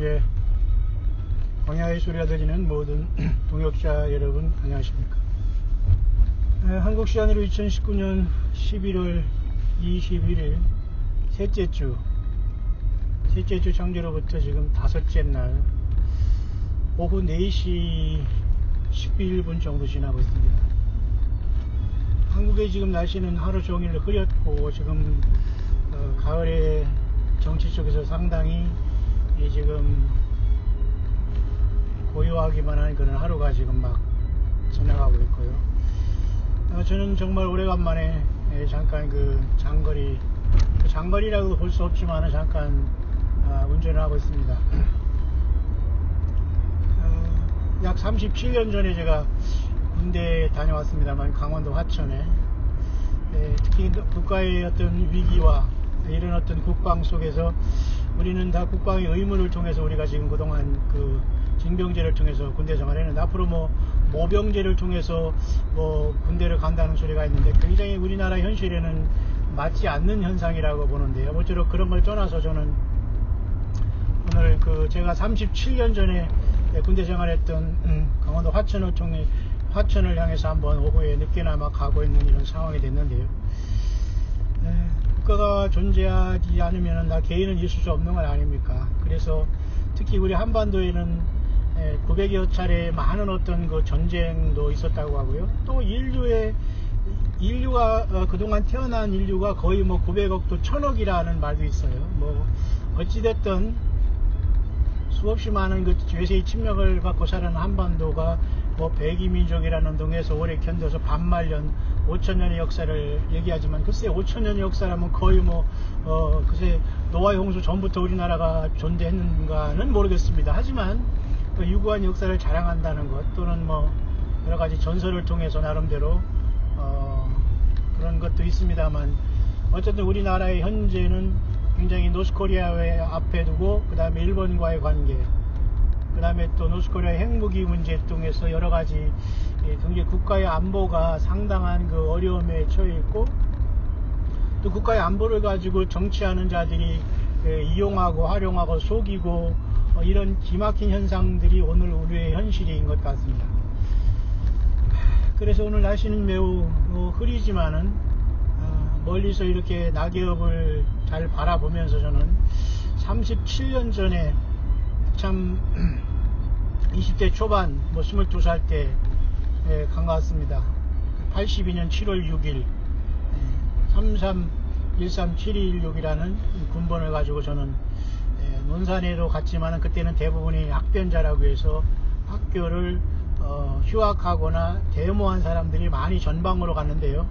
예, 광야의 소리가 들리는 모든 동역자 여러분 안녕하십니까. 한국 시간으로 2019년 11월 21일 셋째 주 창조로부터 지금 다섯째 날 오후 4시 11분 정도 지나고 있습니다. 한국의 지금 날씨는 하루 종일 흐렸고 지금 가을의 정치 쪽에서 상당히 지금 고요하기만 한 그런 하루가 지금 막 지나가고 있고요. 저는 정말 오래간만에 잠깐 그 장거리라고 볼 수 없지만 잠깐 운전을 하고 있습니다. 약 37년 전에 제가 군대에 다녀왔습니다만 강원도 화천에 특히 국가의 어떤 위기와 이런 어떤 국방 속에서 우리는 다 국방의 의무를 통해서 우리가 지금 그동안 그 징병제를 통해서 군대 생활을 했는데 앞으로 모병제를 통해서 군대를 간다는 소리가 있는데 굉장히 우리나라 현실에는 맞지 않는 현상이라고 보는데요. 모쪼록 그런 걸 떠나서 저는 오늘 제가 37년 전에 군대 생활했던 강원도 화천을 향해서 한번 오후에 늦게나마 가고 있는 이런 상황이 됐는데요. 국가가 존재하지 않으면 나 개인은 있을 수 없는 건 아닙니까? 그래서 특히 우리 한반도에는 900여 차례 많은 어떤 그 전쟁도 있었다고 하고요. 또 인류가 그동안 태어난 인류가 거의 900억 또 1000억이라는 말도 있어요. 어찌됐든 수없이 많은 그 외세의 침략을 받고 사는 한반도가 백이민족이라는 동에서 오래 견뎌서 반말년 5000년의 역사를 얘기하지만 글쎄 5000년의 역사라면 거의 글쎄 노아의 홍수 전부터 우리나라가 존재했는가는 모르겠습니다. 하지만 유구한 역사를 자랑한다는 것 또는 여러가지 전설을 통해서 나름대로 그런 것도 있습니다만 어쨌든 우리나라의 현재는 굉장히 노스코리아의 앞에 두고 그 다음에 일본과의 관계 그 다음에 또 노스코리아의 핵무기 문제 통해서 여러가지 굉장히 국가의 안보가 상당한 그 어려움에 처해 있고 또 국가의 안보를 가지고 정치하는 자들이 이용하고 활용하고 속이고 이런 기막힌 현상들이 오늘 우리의 현실인 것 같습니다. 그래서 오늘 날씨는 매우 흐리지만은 멀리서 이렇게 낙엽을 잘 바라보면서 저는 37년 전에 참 20대 초반 22살 때 간 것 같습니다. 82년 7월 6일 33137216이라는 군번을 가지고 저는 논산에도 갔지만 그때는 대부분이 학변자라고 해서 학교를 휴학하거나 데모한 사람들이 많이 전방으로 갔는데요.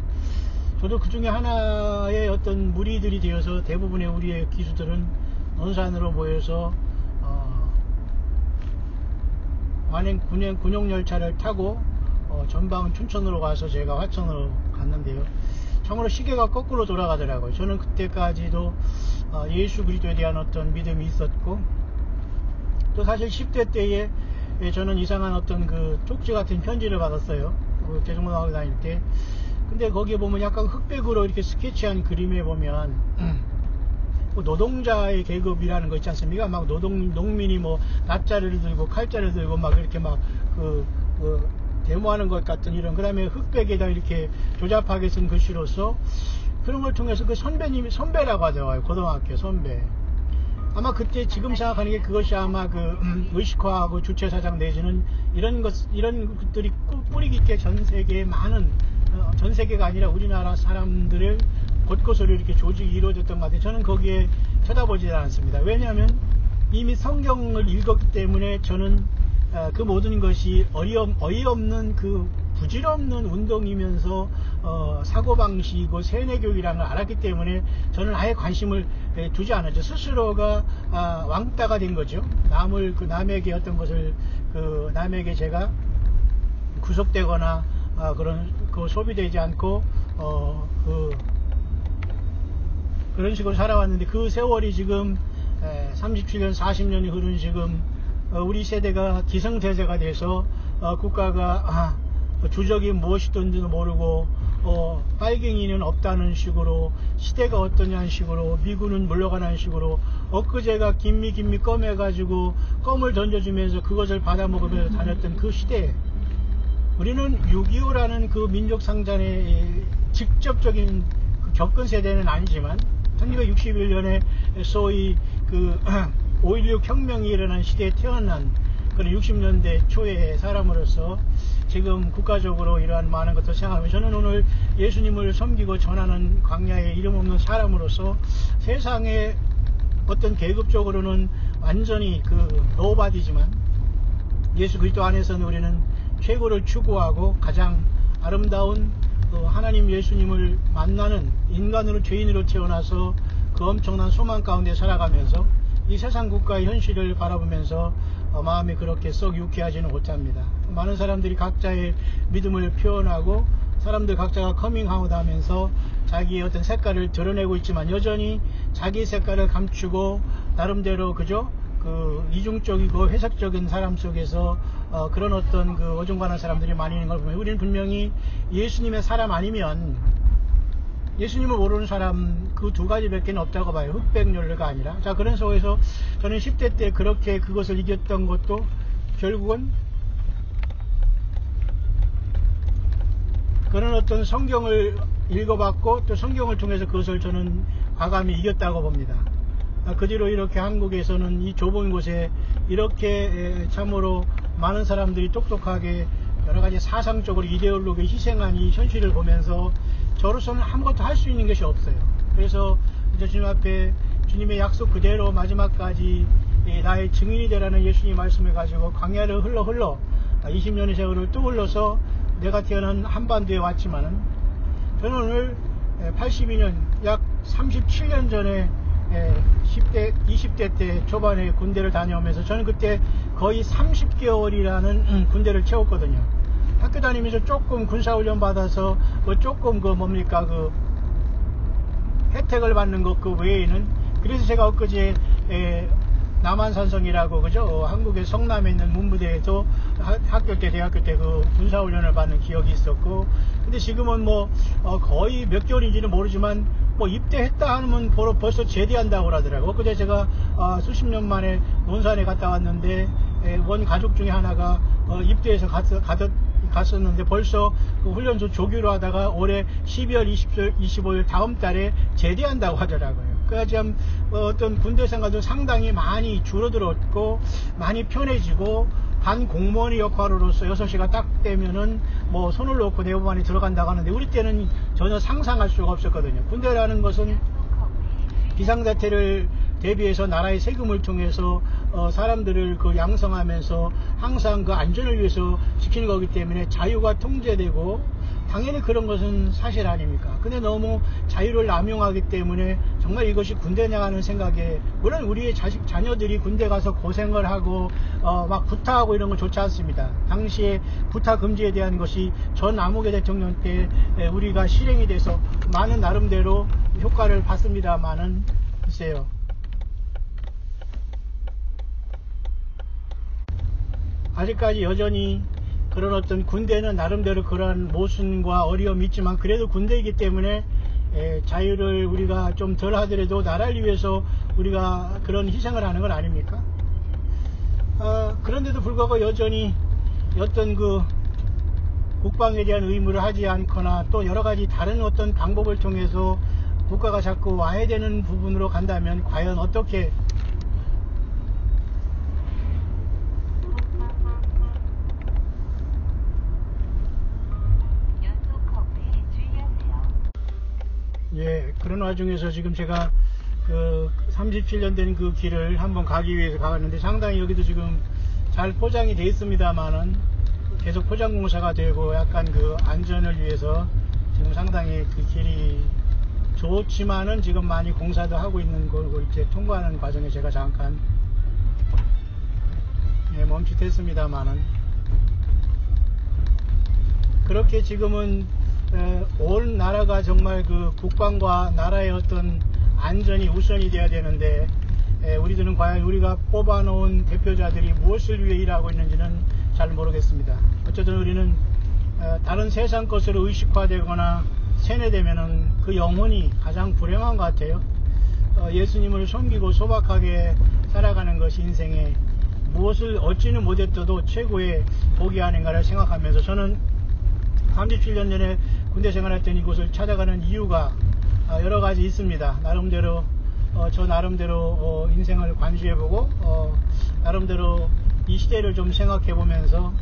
저도 그 중에 하나의 어떤 무리들이 되어서 대부분의 우리의 기수들은 논산으로 모여서 군용열차를 타고 전방 춘천으로 가서 제가 화천으로 갔는데요. 참으로 시계가 거꾸로 돌아가더라고요. 저는 그때까지도 예수 그리스도에 대한 어떤 믿음이 있었고 또 사실 10대 때에 저는 이상한 어떤 그 쪽지 같은 편지를 받았어요. 대중고등학교 다닐 때. 근데 거기에 보면 약간 흑백으로 이렇게 스케치한 그림에 보면 노동자의 계급이라는 거 있지 않습니까? 농민이 낫자를 들고 칼자를 들고 이렇게 데모하는 것 같은 이런, 그 다음에 흑백에다 이렇게 조잡하게 쓴 글씨로서 그런 걸 통해서 그 선배님이 선배라고 하더라고요. 고등학교 선배. 아마 그때 지금 생각하는 게 그것이 아마 의식화하고 주체사상 내지는 이런 것들이 뿌리 깊게 전 세계에 많은, 전 세계가 아니라 우리나라 사람들을 곳곳으로 이렇게 조직이 이루어졌던 것 같아요. 저는 거기에 쳐다보지 않습니다. 왜냐하면 이미 성경을 읽었기 때문에 저는 그 모든 것이 어이없는 그 부질없는 운동이면서 사고방식이고 세뇌교육이라는 걸 알았기 때문에 저는 아예 관심을 두지 않았죠. 스스로가 왕따가 된 거죠. 남에게 어떤 것을 남에게 제가 구속되거나 그런 소비되지 않고 그런 식으로 살아왔는데 그 세월이 지금 37년 40년이 흐른 지금 우리 세대가 기성세대가 돼서 국가가 주적이 무엇이든지도 모르고 빨갱이는 없다는 식으로, 시대가 어떠냐는 식으로, 미군은 물러가는 식으로 엊그제가 김미 껌해가지고 껌을 던져주면서 그것을 받아먹으면서 다녔던 그 시대에 우리는 6.25라는 그 민족상잔의 직접적인 그 겪은 세대는 아니지만 1961년에 소위 그 5.16 혁명이 일어난 시대에 태어난 그런 60년대 초의 사람으로서 지금 국가적으로 이러한 많은 것을 생각하면 저는 오늘 예수님을 섬기고 전하는 광야에 이름 없는 사람으로서 세상에 어떤 계급적으로는 완전히 그 노바디지만 예수 그리스도 안에서는 우리는 최고를 추구하고 가장 아름다운 하나님 예수님을 만나는 인간으로 죄인으로 태어나서 그 엄청난 소망 가운데 살아가면서 이 세상 국가의 현실을 바라보면서 마음이 그렇게 썩 유쾌하지는 못합니다. 많은 사람들이 각자의 믿음을 표현하고 사람들 각자가 커밍아웃 하면서 자기의 어떤 색깔을 드러내고 있지만 여전히 자기 색깔을 감추고 나름대로 그저 그 이중적이고 회색적인 사람 속에서 그런 어떤 그 어중간한 사람들이 많이 있는 걸 보면 우리는 분명히 예수님의 사람 아니면 예수님을 모르는 사람 그 두 가지밖에 없다고 봐요. 흑백연료가 아니라. 자, 그런 속에서 저는 10대 때 그렇게 그것을 이겼던 것도 결국은 그런 어떤 성경을 읽어봤고 또 성경을 통해서 그것을 저는 과감히 이겼다고 봅니다. 그 뒤로 이렇게 한국에서는 이 좁은 곳에 이렇게 참으로 많은 사람들이 똑똑하게 여러가지 사상적으로 이데올로기에 희생한 이 현실을 보면서 저로서는 아무것도 할 수 있는 것이 없어요. 그래서 이제 주님 앞에 주님의 약속 그대로 마지막까지 나의 증인이 되라는 예수님 말씀을 가지고 광야를 흘러 20년의 세월을 또 흘러서 내가 태어난 한반도에 왔지만은 저는 오늘 82년 약 37년 전에 10대 20대 때 초반에 군대를 다녀오면서 저는 그때 거의 30개월이라는 군대를 채웠거든요. 학교 다니면서 조금 군사훈련 받아서 조금 그 뭡니까 그 혜택을 받는 것 그 외에는 그래서 제가 엊그제 남한산성이라고 그죠 한국의 성남에 있는 문부대에서 학교 때 대학교 때 그 군사훈련을 받는 기억이 있었고 근데 지금은 뭐 거의 몇 개월인지는 모르지만 뭐 입대했다 하면 벌써 제대한다고 그러더라고요. 엊그제 제가 수십 년 만에 논산에 갔다 왔는데 원 가족 중에 하나가 입대해서 갔었는데 벌써 그 훈련소 조교로 하다가 올해 12월 25일 다음 달에 제대한다고 하더라고요. 그래서 참 어떤 군대 생활도 상당히 많이 줄어들었고 많이 편해지고 반 공무원의 역할로서 6시가 딱 되면은 뭐 손을 놓고 대법원에 들어간다고 하는데 우리 때는 전혀 상상할 수가 없었거든요. 군대라는 것은 비상사태를 대비해서 나라의 세금을 통해서 사람들을 그 양성하면서 항상 그 안전을 위해서 지키는 거기 때문에 자유가 통제되고 당연히 그런 것은 사실 아닙니까? 근데 너무 자유를 남용하기 때문에 정말 이것이 군대냐 하는 생각에 물론 우리의 자녀들이 군대 가서 고생을 하고 막 구타하고 이런 거 좋지 않습니다. 당시에 구타 금지에 대한 것이 전 남욱의 대통령 때 우리가 실행이 돼서 많은 나름대로 효과를 봤습니다만은 글쎄요. 아직까지 여전히 그런 어떤 군대는 나름대로 그런 모순과 어려움이 있지만 그래도 군대이기 때문에 자유를 우리가 좀 덜 하더라도 나라를 위해서 우리가 그런 희생을 하는 건 아닙니까? 그런데도 불구하고 여전히 어떤 그 국방에 대한 의무를 하지 않거나 또 여러가지 다른 어떤 방법을 통해서 국가가 자꾸 와야 되는 부분으로 간다면 과연 어떻게 그런 와중에서 지금 제가 그 37년 된 그 길을 한번 가기 위해서 가봤는데 상당히 여기도 지금 잘 포장이 되어 있습니다만은 계속 포장공사가 되고 약간 그 안전을 위해서 지금 상당히 그 길이 좋지만은 지금 많이 공사도 하고 있는 거고 이제 통과하는 과정에 제가 잠깐 멈칫했습니다만은 그렇게 지금은 온 나라가 정말 그 국방과 나라의 어떤 안전이 우선이 돼야 되는데 우리들은 과연 우리가 뽑아놓은 대표자들이 무엇을 위해 일하고 있는지는 잘 모르겠습니다. 어쨌든 우리는 다른 세상 것으로 의식화되거나 세뇌되면은 그 영혼이 가장 불행한 것 같아요. 예수님을 섬기고 소박하게 살아가는 것이 인생에 무엇을 얻지는 못했어도 최고의 복이 아닌가를 생각하면서 저는 37년 전에 군대 생활했던 이곳을 찾아가는 이유가 여러 가지 있습니다. 나름대로 저 나름대로 인생을 관주해보고 나름대로 이 시대를 좀 생각해보면서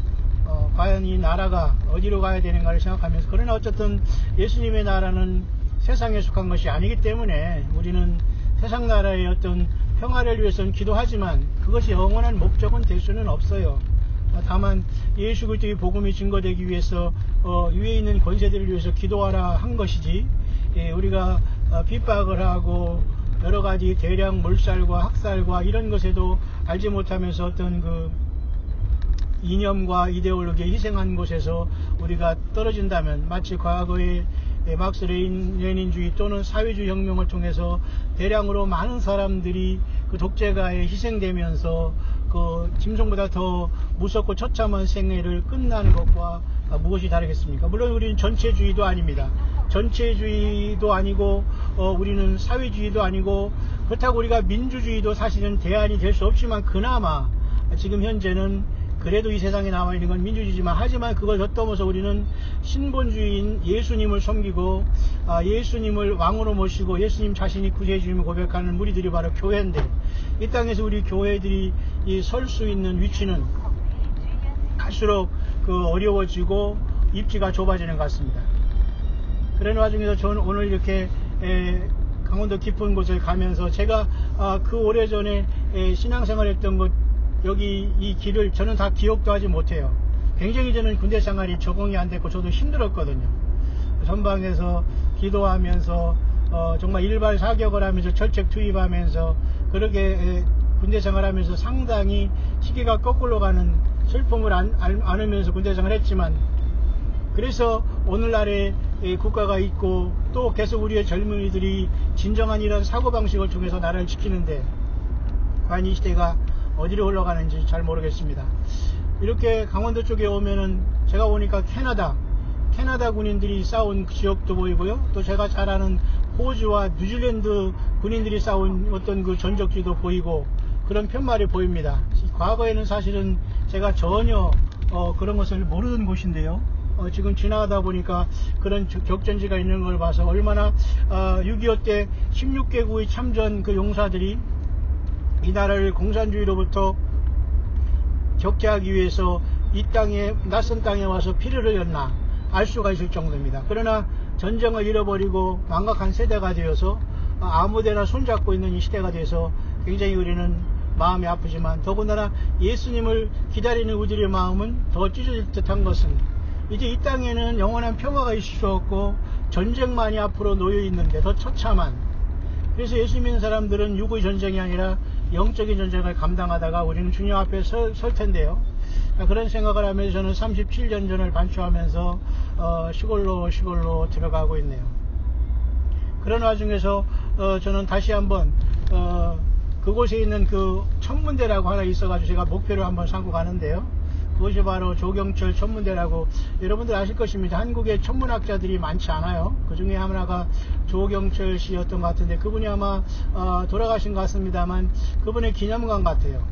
과연 이 나라가 어디로 가야 되는가를 생각하면서, 그러나 어쨌든 예수님의 나라는 세상에 속한 것이 아니기 때문에 우리는 세상 나라의 어떤 평화를 위해서는 기도하지만 그것이 영원한 목적은 될 수는 없어요. 다만 예수 그리스도의 복음이 증거되기 위해서 위에 있는 권세들을 위해서 기도하라 한 것이지, 우리가 핍박을 하고 여러 가지 대량 몰살과 학살과 이런 것에도 알지 못하면서 어떤 그 이념과 이데올로기에 희생한 곳에서 우리가 떨어진다면, 마치 과거의 막스 레닌주의 또는 사회주의 혁명을 통해서 대량으로 많은 사람들이 그 독재가에 희생되면서 그 짐승보다 더 무섭고 처참한 생애를 끝나는 것과 무엇이 다르겠습니까? 물론 우리는 전체주의도 아닙니다. 전체주의도 아니고 우리는 사회주의도 아니고, 그렇다고 우리가 민주주의도 사실은 대안이 될 수 없지만, 그나마 지금 현재는 그래도 이 세상에 남아있는 건 민주주의지만, 하지만 그걸 덧넘어서 우리는 신본주의인 예수님을 섬기고 예수님을 왕으로 모시고 예수님 자신이 구세주임을 고백하는 무리들이 바로 교회인데, 이 땅에서 우리 교회들이 설 수 있는 위치는 갈수록 어려워지고 입지가 좁아지는 것 같습니다. 그런 와중에서 저는 오늘 이렇게 강원도 깊은 곳을 가면서 제가 그 오래전에 신앙생활 했던 곳, 여기 이 길을 저는 다 기억도 하지 못해요. 굉장히 저는 군대 생활이 적응이 안 됐고 저도 힘들었거든요. 전방에서 기도하면서 정말 일발 사격을 하면서 철책 투입하면서 그렇게 군대 생활하면서 상당히 시계가 거꾸로 가는 슬픔을 안으면서 군대 생활했지만, 그래서 오늘날의 국가가 있고 또 계속 우리의 젊은이들이 진정한 이런 사고방식을 통해서 나라를 지키는데, 과연 이 시대가 어디로 흘러가는지 잘 모르겠습니다. 이렇게 강원도 쪽에 오면은 제가 오니까 캐나다 군인들이 싸운 그 지역도 보이고요. 또 제가 잘 아는 호주와 뉴질랜드 군인들이 싸운 어떤 그 전적지도 보이고 그런 편말이 보입니다. 과거에는 사실은 제가 전혀 그런 것을 모르는 곳인데요. 지금 지나가다 보니까 그런 격전지가 있는 걸 봐서 얼마나 6.25 때 16개국의 참전 그 용사들이 이 나라를 공산주의로부터 격퇴하기 위해서 이 땅에, 낯선 땅에 와서 피를 흘렸나 알 수가 있을 정도입니다. 그러나 전쟁을 잃어버리고 망각한 세대가 되어서 아무데나 손잡고 있는 이 시대가 돼서 굉장히 우리는 마음이 아프지만, 더군다나 예수님을 기다리는 우리들의 마음은 더 찢어질 듯한 것은, 이제 이 땅에는 영원한 평화가 있을 수 없고 전쟁만이 앞으로 놓여 있는데 더 처참한, 그래서 예수 믿는 사람들은 육의 전쟁이 아니라 영적인 전쟁을 감당하다가 우리는 주님 앞에 설 텐데요. 그런 생각을 하면서 저는 37년 전을 반추하면서 시골로 들어가고 있네요. 그런 와중에서 저는 다시 한번 그곳에 있는 그 천문대라고 하나 있어가지고 제가 목표를 한번 삼고 가는데요. 그것이 바로 조경철 천문대라고, 여러분들 아실 것입니다. 한국에 천문학자들이 많지 않아요. 그 중에 하나가 조경철 씨였던 것 같은데, 그분이 아마 돌아가신 것 같습니다만 그분의 기념관 같아요.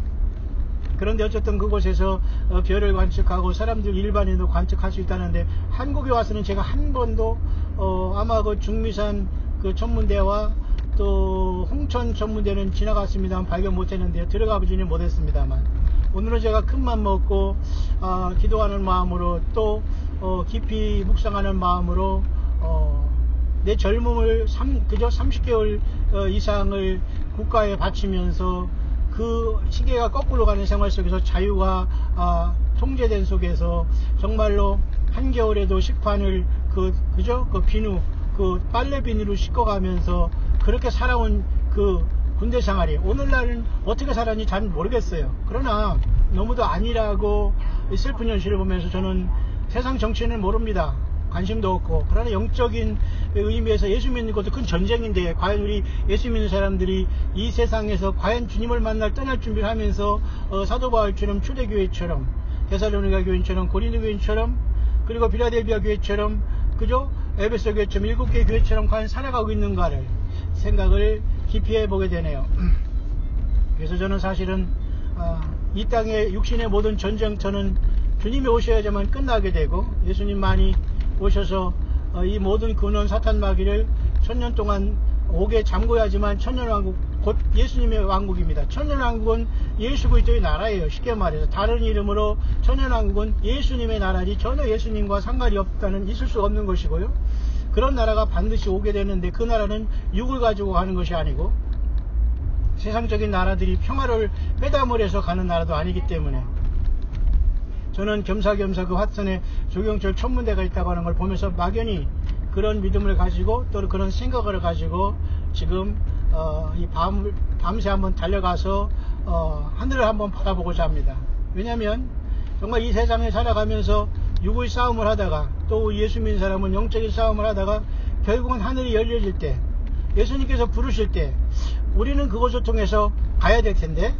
그런데 어쨌든 그곳에서 별을 관측하고 사람들 일반인도 관측할 수 있다는데, 한국에 와서는 제가 한 번도 아마 그 중미산 그 천문대와 또 홍천 천문대는 지나갔습니다만 발견 못했는데요. 들어가 보지는 못했습니다만, 오늘은 제가 큰맘 먹고 기도하는 마음으로 또 깊이 묵상하는 마음으로 내 젊음을 그저 30개월 이상을 국가에 바치면서 그 시계가 거꾸로 가는 생활 속에서 자유가 통제된 속에서 정말로 한겨울에도 식판을 그저 그 비누, 그 빨래 비누로 씻어가면서 그렇게 살아온 그 군대 생활이 오늘날은 어떻게 살았는지 잘 모르겠어요. 그러나 너무도 안일하고 슬픈 현실을 보면서 저는 세상 정치는 모릅니다. 관심도 없고. 그러나 영적인 의미에서 예수 믿는 것도 큰 전쟁인데, 과연 우리 예수 믿는 사람들이 이 세상에서 과연 주님을 만날 떠날 준비를 하면서 사도 바울처럼 초대교회처럼, 데살로니가 교인처럼, 고린도 교인처럼, 그리고 빌라델비아 교회처럼, 그죠? 에베소 교회처럼 7개 교회처럼 과연 살아가고 있는가를 생각을 기피해 보게 되네요. 그래서 저는 사실은 이 땅의 육신의 모든 전쟁터는 주님이 오셔야지만 끝나게 되고, 예수님만이 오셔서 이 모든 근원 사탄 마귀를 천년 동안 옥에 잠궈야지만 천년왕국, 곧 예수님의 왕국입니다. 천년왕국은 예수 그리스도의 나라예요. 쉽게 말해서 다른 이름으로 천년왕국은 예수님의 나라지 전혀 예수님과 상관이 없다는, 있을 수 없는 것이고요. 그런 나라가 반드시 오게 되는데, 그 나라는 육을 가지고 가는 것이 아니고 세상적인 나라들이 평화를 회담을 해서 가는 나라도 아니기 때문에, 저는 겸사겸사 그 화천에 조경철 천문대가 있다고 하는 걸 보면서 막연히 그런 믿음을 가지고 또 그런 생각을 가지고 지금 이 밤새 한번 달려가서 하늘을 한번 바라보고자 합니다. 왜냐하면 정말 이 세상에 살아가면서 육의 싸움을 하다가, 또 예수 믿는 사람은 영적인 싸움을 하다가 결국은 하늘이 열려질 때, 예수님께서 부르실 때 우리는 그것을 통해서 가야 될 텐데,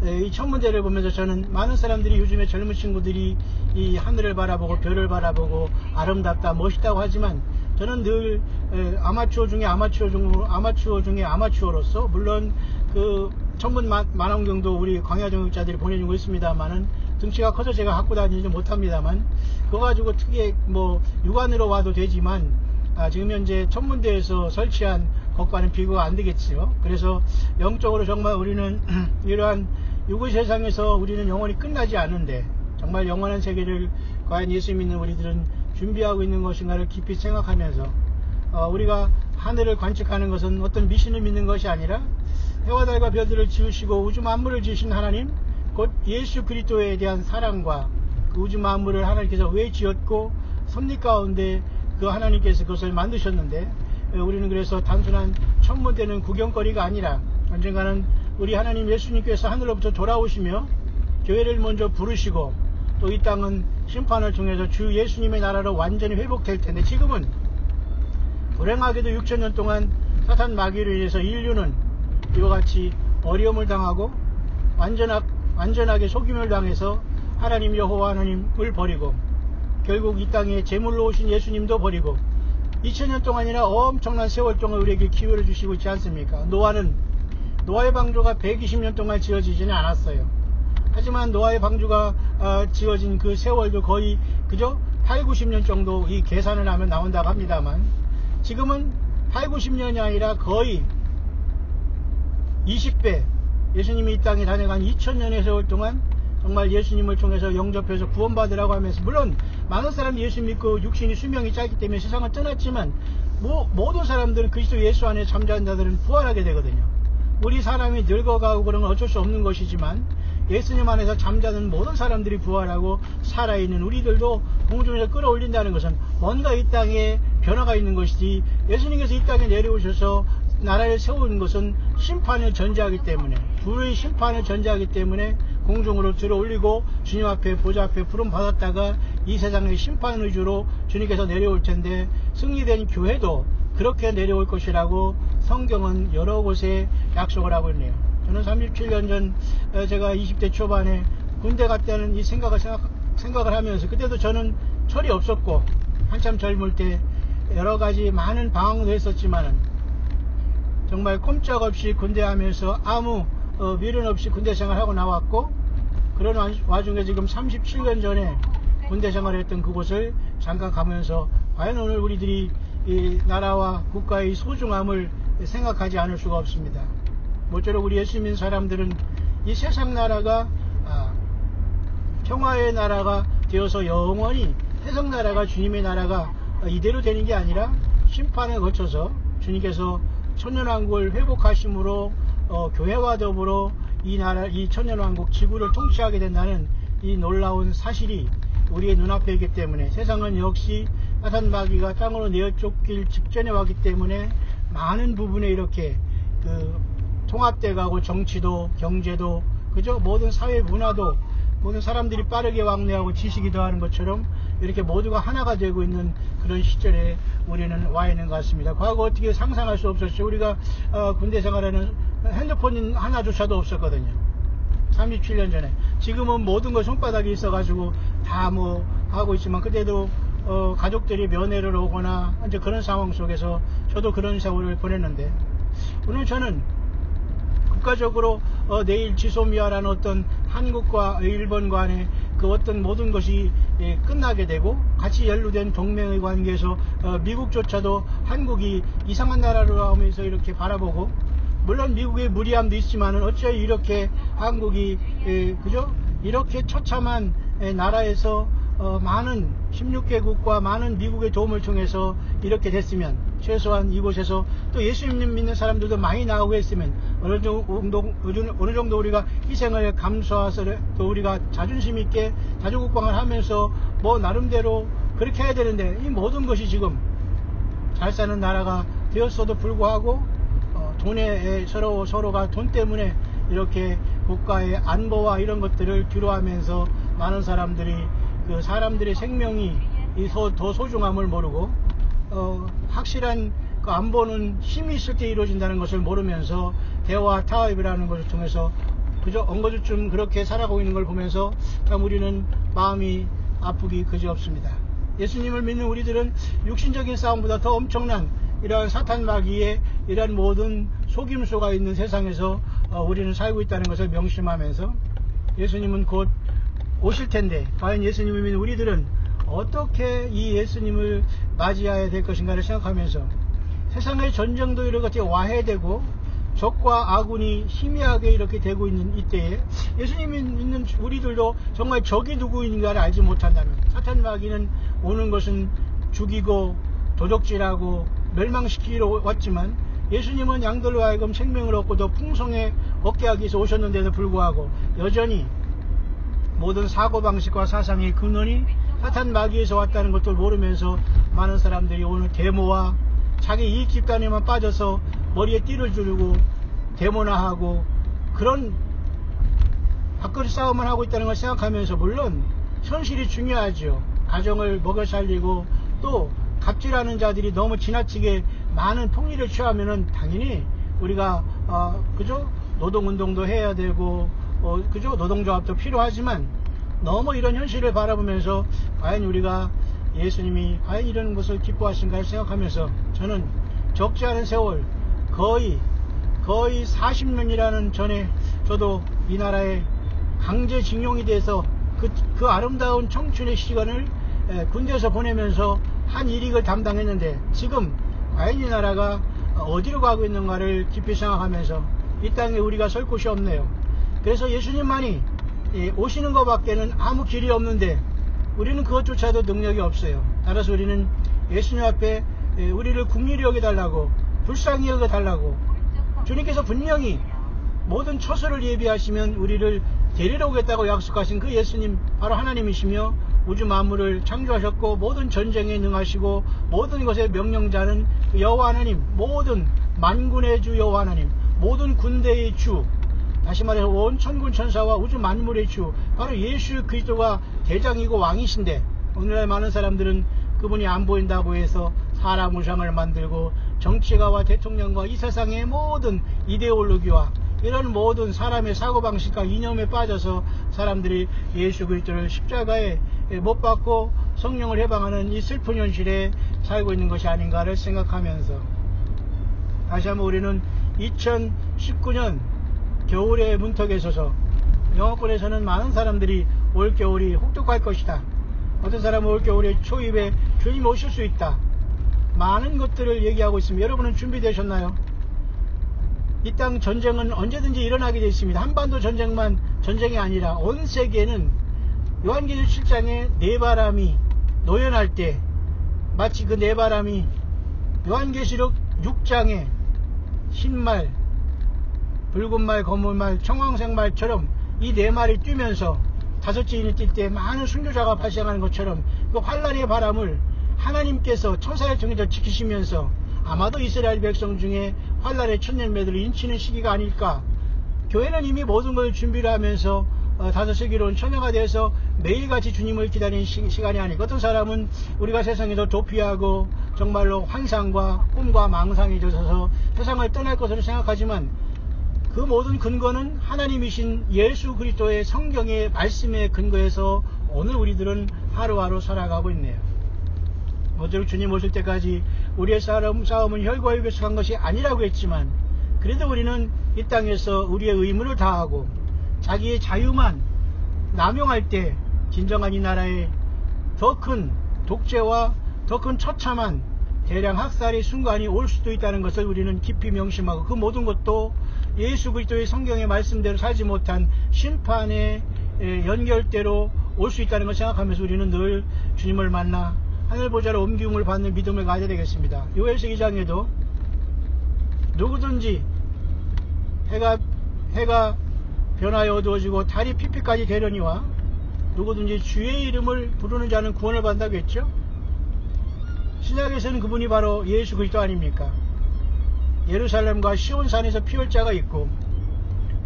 이 천문대를 보면서 저는 많은 사람들이, 요즘에 젊은 친구들이 이 하늘을 바라보고 별을 바라보고 아름답다 멋있다고 하지만, 저는 늘 아마추어 중에 아마추어로서, 물론 그 천문 만원경도 우리 광야정육자들이 보내주고 있습니다만은 등치가 커서 제가 갖고 다니지 못합니다만, 그거 가지고 특히 뭐 육안으로 와도 되지만 지금 현재 천문대에서 설치한 것과는 비교가 안 되겠지요. 그래서 영적으로 정말 우리는 이러한 육의 세상에서 우리는 영원히 끝나지 않는데, 정말 영원한 세계를 과연 예수 믿는 우리들은 준비하고 있는 것인가를 깊이 생각하면서, 우리가 하늘을 관측하는 것은 어떤 미신을 믿는 것이 아니라 해와 달과 별들을 지으시고 우주 만물을 지으신 하나님, 곧 예수 그리스도에 대한 사랑과 그 우주 만물을 하나님께서 왜 지었고 섭리 가운데 그 하나님께서 그것을 만드셨는데, 우리는 그래서 단순한 천문대는 구경거리가 아니라 언젠가는 우리 하나님 예수님께서 하늘로부터 돌아오시며 교회를 먼저 부르시고, 또 이 땅은 심판을 통해서 주 예수님의 나라로 완전히 회복될 텐데, 지금은 불행하게도 6천년 동안 사탄 마귀로 인해서 인류는 이와 같이 어려움을 당하고 완전하게 속임을 당해서 하나님 여호와 하나님을 버리고, 결국 이 땅에 제물로 오신 예수님도 버리고 2000년 동안이나 엄청난 세월 동안 우리에게 기회를 주시고 있지 않습니까? 노아의 방주가 120년 동안 지어지지는 않았어요. 하지만 노아의 방주가 지어진 그 세월도 거의 그저 8, 90년 정도 이 계산을 하면 나온다고 합니다만, 지금은 8, 90년이 아니라 거의 20배, 예수님이 이 땅에 다녀간 2000년의 세월 동안 정말 예수님을 통해서 영접해서 구원받으라고 하면서, 물론 많은 사람이 예수 믿고 육신이 수명이 짧기 때문에 세상을 떠났지만, 모든 사람들은 그리스도 예수 안에 잠자는 자들은 부활하게 되거든요. 우리 사람이 늙어가고 그러면 어쩔 수 없는 것이지만, 예수님 안에서 잠자는 모든 사람들이 부활하고 살아있는 우리들도 공중에서 끌어올린다는 것은 뭔가 이 땅에 변화가 있는 것이지, 예수님께서 이 땅에 내려오셔서 나라를 세우는 것은 심판을 전제하기 때문에, 불의 심판을 전제하기 때문에 공중으로 들어올리고 주님 앞에 보좌 앞에 부름 받았다가 이 세상의 심판 위주로 주님께서 내려올 텐데, 승리된 교회도 그렇게 내려올 것이라고 성경은 여러 곳에 약속을 하고 있네요. 저는 37년 전 제가 20대 초반에 군대 갔다는 이 생각을 하면서, 그때도 저는 철이 없었고 한참 젊을 때 여러 가지 많은 방황도 했었지만은, 정말 꼼짝없이 군대 하면서 아무 미련 없이 군대 생활하고 나왔고, 그런 와중에 지금 37년 전에 군대 생활했던 그곳을 잠깐 가면서 과연 오늘 우리들이 이 나라와 국가의 소중함을 생각하지 않을 수가 없습니다. 모쪼록 우리 예수 믿는 사람들은 이 세상 나라가 평화의 나라가 되어서 영원히 세상 나라가, 주님의 나라가 이대로 되는 게 아니라 심판을 거쳐서 주님께서 천년왕국을 회복하심으로 교회와 더불어 이 나라, 이 천년왕국 지구를 통치하게 된다는 이 놀라운 사실이 우리의 눈앞에 있기 때문에, 세상은 역시 사탄 마귀가 땅으로 내어쫓길 직전에 왔기 때문에 많은 부분에 이렇게 통합돼 가고, 정치도 경제도 그저 모든 사회 문화도 모든 사람들이 빠르게 왕래하고 지식이 더하는 것처럼 이렇게 모두가 하나가 되고 있는 그런 시절에 우리는 와 있는 것 같습니다. 과거 어떻게 상상할 수 없었죠. 우리가 군대 생활에는 핸드폰 하나조차도 없었거든요. 37년 전에. 지금은 모든 거 손바닥에 있어 가지고 다 뭐 하고 있지만, 그때도 가족들이 면회를 오거나 이제 그런 상황 속에서 저도 그런 세월을 보냈는데, 오늘 저는 국가적으로 내일 지소미아라는 어떤 한국과 일본 간의 그 어떤 모든 것이 끝나게 되고 같이 연루된 동맹의 관계에서 미국조차도 한국이 이상한 나라로 하면서 이렇게 바라보고, 물론 미국의 무리함도 있지만은 어째 이렇게 한국이 그죠? 이렇게 처참한 나라에서 많은 16개국과 많은 미국의 도움을 통해서 이렇게 됐으면, 최소한 이곳에서 또 예수님 믿는 사람들도 많이 나오고 했으면 어느 정도 우리가 희생을 감수해서 또 우리가 자존심 있게 자주국방을 하면서 뭐 나름대로 그렇게 해야 되는데, 이 모든 것이 지금 잘 사는 나라가 되었어도 불구하고 돈에 서로가 돈 때문에 이렇게 국가의 안보와 이런 것들을 뒤로하면서 많은 사람들이 그 사람들의 생명이 더 소중함을 모르고 확실한 그 안보는 힘이 있을 때 이루어진다는 것을 모르면서 대화 타협이라는 것을 통해서 그저 엉거주춤 그렇게 살아가고 있는 걸 보면서 참 우리는 마음이 아프기 그지없습니다. 예수님을 믿는 우리들은 육신적인 싸움보다 더 엄청난 이러한 사탄 마귀의 이러한 모든 속임수가 있는 세상에서 우리는 살고 있다는 것을 명심하면서, 예수님은 곧 오실 텐데 과연 예수님을 믿는 우리들은 어떻게 이 예수님을 맞이해야 될 것인가를 생각하면서, 세상의 전쟁도 이렇게 와해되고 적과 아군이 희미하게 이렇게 되고 있는 이때에 예수님이 믿는 우리들도 정말 적이 누구인가를 알지 못한다면, 사탄 마귀는 오는 것은 죽이고 도적질하고 멸망시키러 왔지만 예수님은 양들로 하여금 생명을 얻고 더 풍성에 얻게 하기 위해서 오셨는데도 불구하고 여전히 모든 사고방식과 사상의 근원이 사탄 마귀에서 왔다는 것도 모르면서 많은 사람들이 오늘 데모와 자기 이익 집단에만 빠져서 머리에 띠를 두르고 데모나 하고 그런 밥그릇 싸움을 하고 있다는 걸 생각하면서, 물론 현실이 중요하죠. 가정을 먹여 살리고 또 갑질하는 자들이 너무 지나치게 많은 폭리를 취하면은 당연히 우리가 그죠? 노동운동도 해야 되고 그죠? 노동조합도 필요하지만 너무 이런 현실을 바라보면서 과연 우리가 예수님이 과연 이런 것을 기뻐하신가 생각하면서, 저는 적지 않은 세월 거의 40년이라는 전에 저도 이 나라에 강제징용이 돼서 그 아름다운 청춘의 시간을 군대에서 보내면서 한 일익을 담당했는데, 지금 과연 이 나라가 어디로 가고 있는가를 깊이 생각하면서 이 땅에 우리가 설 곳이 없네요. 그래서 예수님만이 오시는 것밖에는 아무 길이 없는데 우리는 그것조차도 능력이 없어요. 따라서 우리는 예수님 앞에 우리를 긍휼히 여겨달라고, 불쌍히 여겨달라고, 주님께서 분명히 모든 처소를 예비하시면 우리를 데리러 오겠다고 약속하신 그 예수님, 바로 하나님이시며 우주 만물을 창조하셨고 모든 전쟁에 능하시고 모든 것의 명령자는 여호와 하나님, 모든 만군의 주 여호와 하나님, 모든 군대의 주, 다시 말해서 온 천군 천사와 우주 만물의 주, 바로 예수 그리스도가 대장이고 왕이신데, 오늘날 많은 사람들은 그분이 안 보인다고 해서 사람 우상을 만들고 정치가와 대통령과 이 세상의 모든 이데올로기와 이런 모든 사람의 사고방식과 이념에 빠져서 사람들이 예수 그리스도를 십자가에 못 박고 성령을 해방하는 이 슬픈 현실에 살고 있는 것이 아닌가를 생각하면서, 다시 한번 우리는 2019년 겨울의 문턱에 서서 영어권에서는 많은 사람들이 올겨울이 혹독할 것이다, 어떤 사람은 올겨울에 초입에 주님 오실 수 있다, 많은 것들을 얘기하고 있습니다. 여러분은 준비되셨나요? 이 땅 전쟁은 언제든지 일어나게 되어 있습니다. 한반도 전쟁만 전쟁이 아니라 온 세계는 요한계시록 7장에 네바람이 노연할 때 마치 그 네바람이 요한계시록 6장에 흰말, 붉은말, 검은말, 청황색말처럼 이 네 말이 뛰면서 다섯 지인이 뛸 때 많은 순교자가 발생하는 것처럼 그 환란의 바람을 하나님께서 천사를 통해서 지키시면서 아마도 이스라엘 백성 중에 환란의 천년매들을 인치는 시기가 아닐까. 교회는 이미 모든 걸 준비를 하면서 다섯 세기로운 처녀가 돼서 매일같이 주님을 기다리는 시간이 아니고, 어떤 사람은 우리가 세상에서 도피하고 정말로 환상과 꿈과 망상에 젖어서 세상을 떠날 것으로 생각하지만, 그 모든 근거는 하나님이신 예수 그리스도의 성경의 말씀에 근거해서 오늘 우리들은 하루하루 살아가고 있네요. 오직 주님 오실 때까지 우리의 싸움은 혈과 육에 속한 것이 아니라고 했지만, 그래도 우리는 이 땅에서 우리의 의무를 다하고 자기의 자유만 남용할 때 진정한 이 나라에 더 큰 독재와 더 큰 처참한 대량 학살의 순간이 올 수도 있다는 것을 우리는 깊이 명심하고, 그 모든 것도 예수 그리스도의 성경의 말씀대로 살지 못한 심판의 연결대로 올 수 있다는 것을 생각하면서 우리는 늘 주님을 만나 하늘 보좌로 옮김을 받는 믿음을 가져야 되겠습니다. 요엘서 2장에도 누구든지 해가 변하여 어두워지고 달이 피피까지 되려니와 누구든지 주의 이름을 부르는 자는 구원을 받는다고 했죠. 신약에서는 그분이 바로 예수 그리스도 아닙니까? 예루살렘과 시온산에서 피할 자가 있고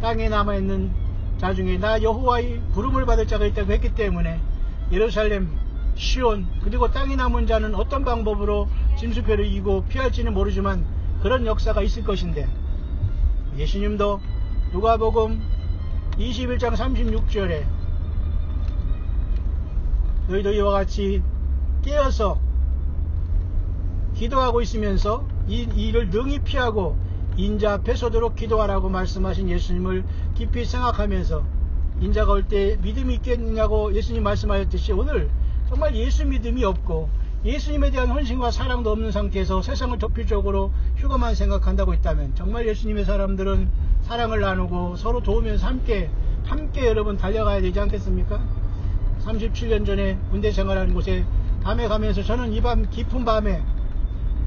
땅에 남아있는 자 중에 나 여호와의 부름을 받을 자가 있다고 했기 때문에 예루살렘, 시온, 그리고 땅에 남은 자는 어떤 방법으로 짐승표를 이기고 피할지는 모르지만 그런 역사가 있을 것인데, 예수님도 누가복음 21장 36절에 너희도 이와 같이 깨어서 기도하고 있으면서 이 일을 능히 피하고 인자 앞에 서도록 기도하라고 말씀하신 예수님을 깊이 생각하면서, 인자가 올 때 믿음이 있겠느냐고 예수님 말씀하셨듯이 오늘 정말 예수 믿음이 없고 예수님에 대한 헌신과 사랑도 없는 상태에서 세상을 도피적으로 휴거만 생각한다고 있다면, 정말 예수님의 사람들은 사랑을 나누고 서로 도우면서 함께 여러분 달려가야 되지 않겠습니까? 37년 전에 군대 생활하는 곳에 밤에 가면서 저는 이 밤 깊은 밤에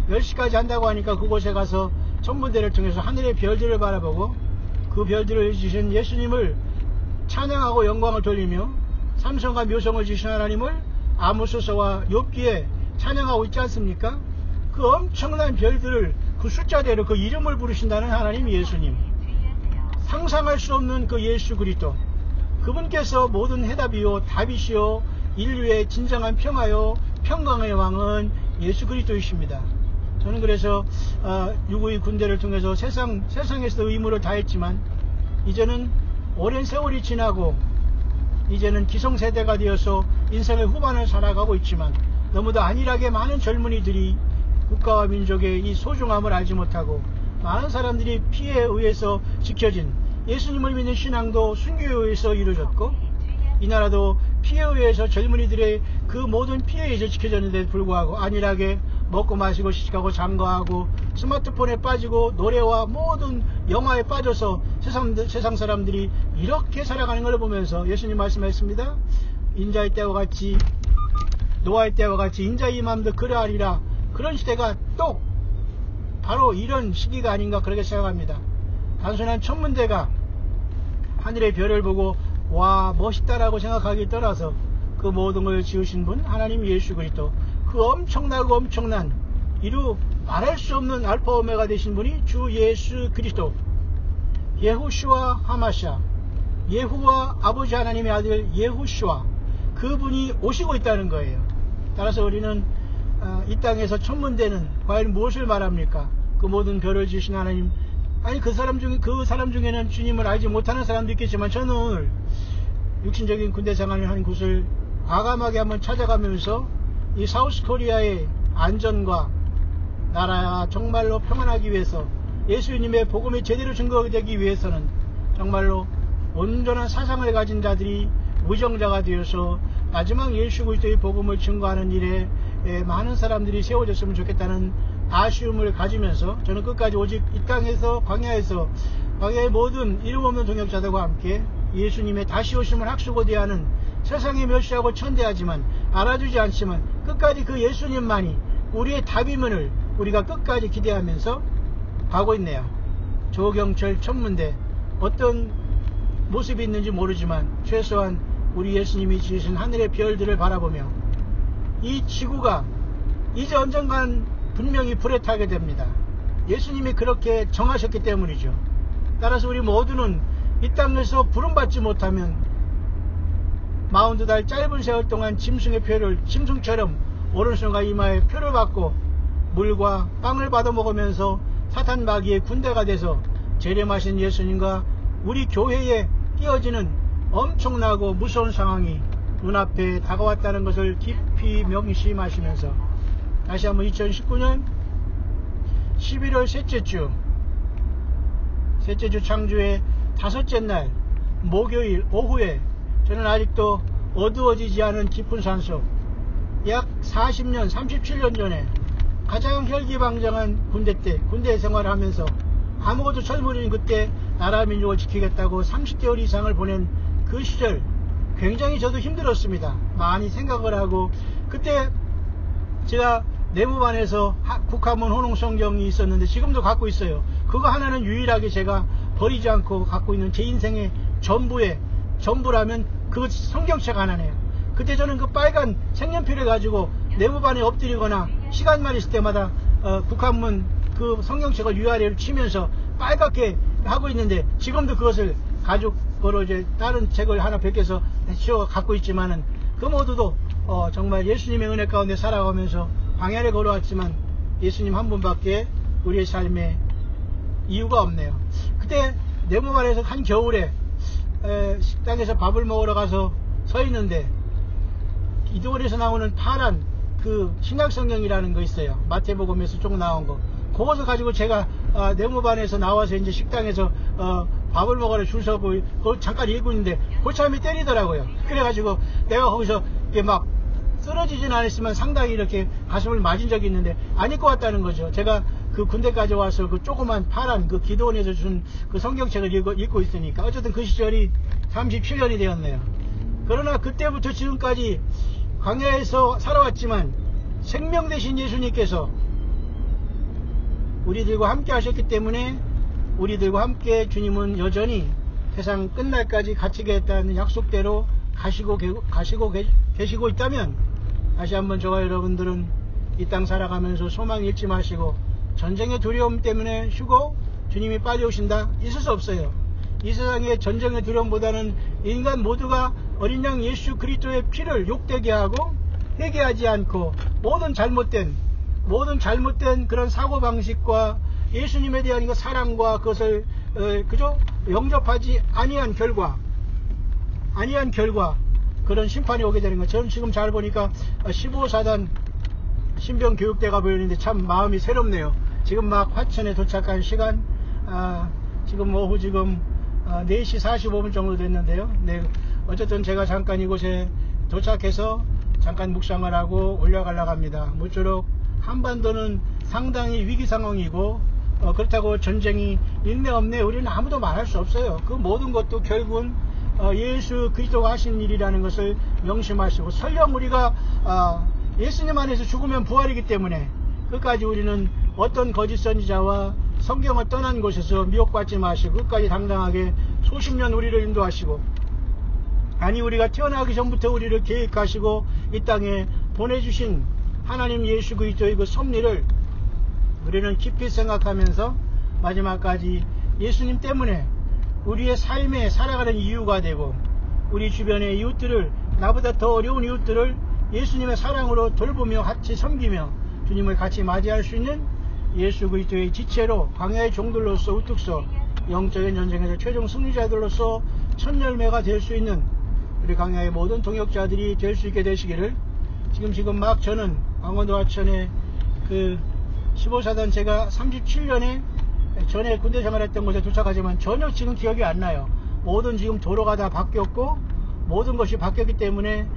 10시까지 한다고 하니까 그곳에 가서 천문대를 통해서 하늘의 별들을 바라보고 그 별들을 주신 예수님을 찬양하고 영광을 돌리며 삼성과 묘성을 주신 하나님을 아모스서와 욥기에 찬양하고 있지 않습니까? 그 엄청난 별들을 그 숫자대로 그 이름을 부르신다는 하나님 예수님, 상상할 수 없는 그 예수 그리스도, 그분께서 모든 해답이요 답이시요 인류의 진정한 평화요 평강의 왕은 예수 그리스도이십니다. 저는 그래서 유구의 군대를 통해서 세상에서 의무를 다했지만 이제는 오랜 세월이 지나고 이제는 기성세대가 되어서 인생의 후반을 살아가고 있지만, 너무도 안일하게 많은 젊은이들이 국가와 민족의 이 소중함을 알지 못하고 많은 사람들이 피해에 의해서 지켜진 예수님을 믿는 신앙도 순교에 의해서 이루어졌고, 이 나라도 피해에 의해서 젊은이들의 그 모든 피해에 의해서 지켜졌는데도 불구하고 안일하게 먹고 마시고 시식하고 장가하고 스마트폰에 빠지고 노래와 모든 영화에 빠져서 세상 사람들이 이렇게 살아가는 걸 보면서 예수님 말씀하셨습니다. 인자의 때와 같이 노아의 때와 같이 인자의 임함도 그러하리라. 그런 시대가 또 바로 이런 시기가 아닌가 그렇게 생각합니다. 단순한 천문대가 하늘의 별을 보고 와 멋있다라고 생각하기 떠나서 그 모든 걸 지으신 분 하나님 예수 그리스도, 그 엄청난 이루 말할 수 없는 알파 오메가 되신 분이 주 예수 그리스도, 예후슈아 하마샤, 예후와 아버지 하나님의 아들 예후슈아, 그분이 오시고 있다는 거예요. 따라서 우리는 이 땅에서 천문대는 과연 무엇을 말합니까? 그 모든 별을 지으신 하나님, 아니 그 사람 중에는 주님을 알지 못하는 사람도 있겠지만, 저는 오늘 육신적인 군대 생활을 한 곳을 과감하게 한번 찾아가면서 이 사우스 코리아의 안전과 나라가 정말로 평안하기 위해서, 예수님의 복음이 제대로 증거되기 위해서는 정말로 온전한 사상을 가진 자들이 무정자가 되어서 마지막 예수 그리스도의 복음을 증거하는 일에 많은 사람들이 세워졌으면 좋겠다는 아쉬움을 가지면서, 저는 끝까지 오직 이 땅에서 광야의 모든 이름 없는 동역자들과 함께 예수님의 다시 오심을 학수고대하는, 세상에 멸시하고 천대하지만 알아주지 않지만 끝까지 그 예수님만이 우리의 답임을 우리가 끝까지 기대하면서 가고 있네요. 조경철 천문대, 어떤 모습이 있는지 모르지만 최소한 우리 예수님이 지으신 하늘의 별들을 바라보며 이 지구가 이제 언젠간 분명히 불에 타게 됩니다. 예수님이 그렇게 정하셨기 때문이죠. 따라서 우리 모두는 이 땅에서 부름받지 못하면 42달 짧은 세월 동안 짐승처럼 오른손과 이마에 표를 받고 물과 빵을 받아 먹으면서 사탄 마귀의 군대가 돼서 재림하신 예수님과 우리 교회에 끼어지는 엄청나고 무서운 상황이 눈앞에 다가왔다는 것을 깊이 명심하시면서 다시 한번 2019년 11월 셋째 주 창주의 다섯째 날 목요일 오후에 저는 아직도 어두워지지 않은 깊은 산속, 약 40년 37년 전에 가장 혈기방정한 군대 생활을 하면서 아무것도 젊은이인 그때 나라 민족을 지키겠다고 30개월 이상을 보낸 그 시절, 굉장히 저도 힘들었습니다. 많이 생각을 하고, 그때 제가 내무반에서 국화문 혼홍성경이 있었는데 지금도 갖고 있어요. 그거 하나는 유일하게 제가 버리지 않고 갖고 있는 제 인생의 전부라면 그 성경책 하나네요. 그때 저는 그 빨간 색연필을 가지고 내무반에 엎드리거나 시간만 있을 때마다 국화문 그 성경책을 위아래를 치면서 빨갛게 하고 있는데, 지금도 그것을 가죽으로 이제 다른 책을 하나 벗겨서 씌워 갖고 있지만은, 그 모두도 정말 예수님의 은혜 가운데 살아가면서 광야를 걸어왔지만 예수님 한 분밖에 우리의 삶에 이유가 없네요. 그때 내무반에서 한 겨울에 식당에서 밥을 먹으러 가서 서 있는데, 기도원에서 나오는 파란 그 신약성경이라는 거 있어요. 마태복음에서 쭉 나온 거. 그것을 가지고 제가 내무반에서 나와서 이제 식당에서 밥을 먹으러 줄 서고 그걸 잠깐 읽고 있는데 고참이 때리더라고요. 그래가지고 내가 거기서 이렇게 막 쓰러지진 않았지만 상당히 이렇게 가슴을 맞은 적이 있는데, 아닐 것 같다는 거죠. 제가 그 군대까지 와서 그 조그만 파란 그 기도원에서 준 그 성경책을 읽고 있으니까. 어쨌든 그 시절이 37년이 되었네요. 그러나 그때부터 지금까지 광야에서 살아왔지만 생명 되신 예수님께서 우리들과 함께 하셨기 때문에, 우리들과 함께 주님은 여전히 세상 끝날까지 갇히겠다는 약속대로 가시고 계시고 있다면, 다시 한번 저와 여러분들은 이 땅 살아가면서 소망 잃지 마시고, 전쟁의 두려움 때문에 쉬고 주님이 빨리 오신다, 있을 수 없어요. 이 세상의 전쟁의 두려움보다는 인간 모두가 어린 양 예수 그리스도의 피를 욕되게 하고 회개하지 않고 모든 잘못된 그런 사고방식과 예수님에 대한 그 사랑과 그것을 그저 영접하지 아니한 결과 그런 심판이 오게 되는 거. 저는 지금 잘 보니까 15사단 신병교육대가 보이는데 참 마음이 새롭네요. 지금 막 화천에 도착한 시간, 지금 오후 4시 45분 정도 됐는데요. 네, 어쨌든 제가 잠깐 이곳에 도착해서 잠깐 묵상을 하고 올라가려고 합니다. 모쪼록 한반도는 상당히 위기 상황이고, 그렇다고 전쟁이 있네 없네 우리는 아무도 말할 수 없어요. 그 모든 것도 결국은 예수 그리스도가 하신 일이라는 것을 명심하시고, 설령 우리가 예수님 안에서 죽으면 부활이기 때문에 끝까지 우리는 어떤 거짓 선지자와 성경을 떠난 곳에서 미혹받지 마시고 끝까지 당당하게 수십 년 우리를 인도하시고, 아니 우리가 태어나기 전부터 우리를 계획하시고 이 땅에 보내주신 하나님 예수 그리스도의 그 섭리를 우리는 깊이 생각하면서 마지막까지 예수님 때문에 우리의 삶에 살아가는 이유가 되고, 우리 주변의 이웃들을, 나보다 더 어려운 이웃들을 예수님의 사랑으로 돌보며 같이 섬기며 주님을 같이 맞이할 수 있는 예수 그리스도의 지체로 광야의 종들로서 우뚝서 영적인 전쟁에서 최종 승리자들로서 첫 열매가 될 수 있는 우리 광야의 모든 동역자들이 될 수 있게 되시기를, 지금 막 저는 강원도 하천에 그 15사단 제가 37년에 전에 군대 생활했던 곳에 도착하지만 전혀 지금 기억이 안 나요. 모든 지금 도로가 다 바뀌었고 모든 것이 바뀌었기 때문에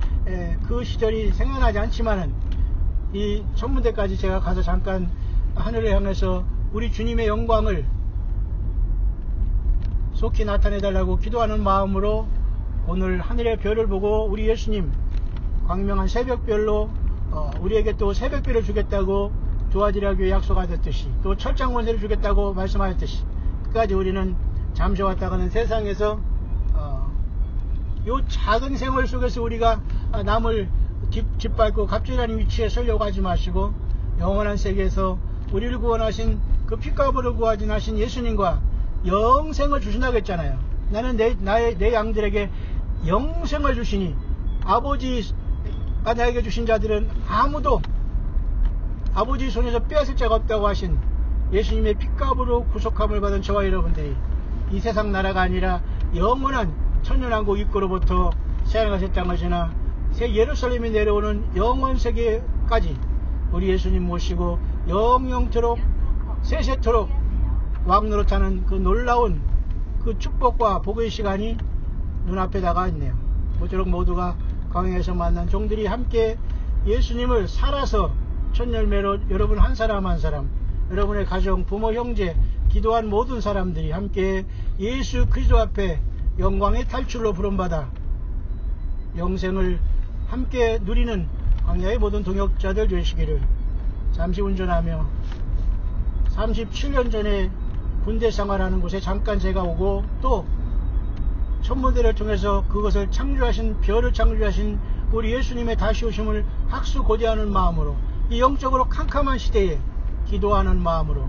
그 시절이 생각나지 않지만은, 이 천문대까지 제가 가서 잠깐 하늘을 향해서 우리 주님의 영광을 속히 나타내달라고 기도하는 마음으로 오늘 하늘의 별을 보고 우리 예수님 광명한 새벽별로 우리에게 또 새벽별을 주겠다고 두아디라 교회 약속하셨듯이, 또 철장 권세를 주겠다고 말씀하셨듯이, 끝까지 우리는 잠시 왔다가는 세상에서 요 작은 생활 속에서 우리가 남을 짓밟고 갑질하는 위치에 서려고 하지 마시고, 영원한 세계에서 우리를 구원하신 그 핏값으로 구하신 예수님과 영생을 주신다고 했잖아요. 나는 내 양들에게 영생을 주시니 아버지가 나에게 주신 자들은 아무도 아버지 손에서 빼앗을 자가 없다고 하신 예수님의 핏값으로 구속함을 받은 저와 여러분들이 이 세상 나라가 아니라 영원한 천년왕국 입구로부터 새하늘과 새 땅을 지나 새 예루살렘이 내려오는 영원 세계까지 우리 예수님 모시고 영영토록 세세토록 왕노릇하는 그 놀라운 그 축복과 복의 시간이 눈앞에 다가 있네요. 모쪼록 모두가 광야에서 만난 종들이 함께 예수님을 살아서 첫 열매로 여러분 한 사람 한 사람, 여러분의 가정, 부모, 형제, 기도한 모든 사람들이 함께 예수 그리스도 앞에 영광의 탈출로 부름받아 영생을 함께 누리는 광야의 모든 동역자들 되시기를. 잠시 운전하며 37년 전에 군대 생활하는 곳에 잠깐 제가 오고 또 천문대를 통해서 그것을 창조하신, 별을 창조하신 우리 예수님의 다시 오심을 학수고대하는 마음으로, 이 영적으로 캄캄한 시대에 기도하는 마음으로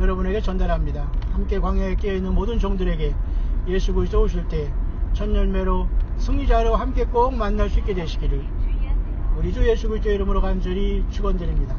여러분에게 전달합니다. 함께 광야에 깨어있는 모든 종들에게 예수 그리스도 오실 때 첫 열매로 승리자로 함께 꼭 만날 수 있게 되시기를 우리 주 예수 그리스도의 이름으로 간절히 축원드립니다.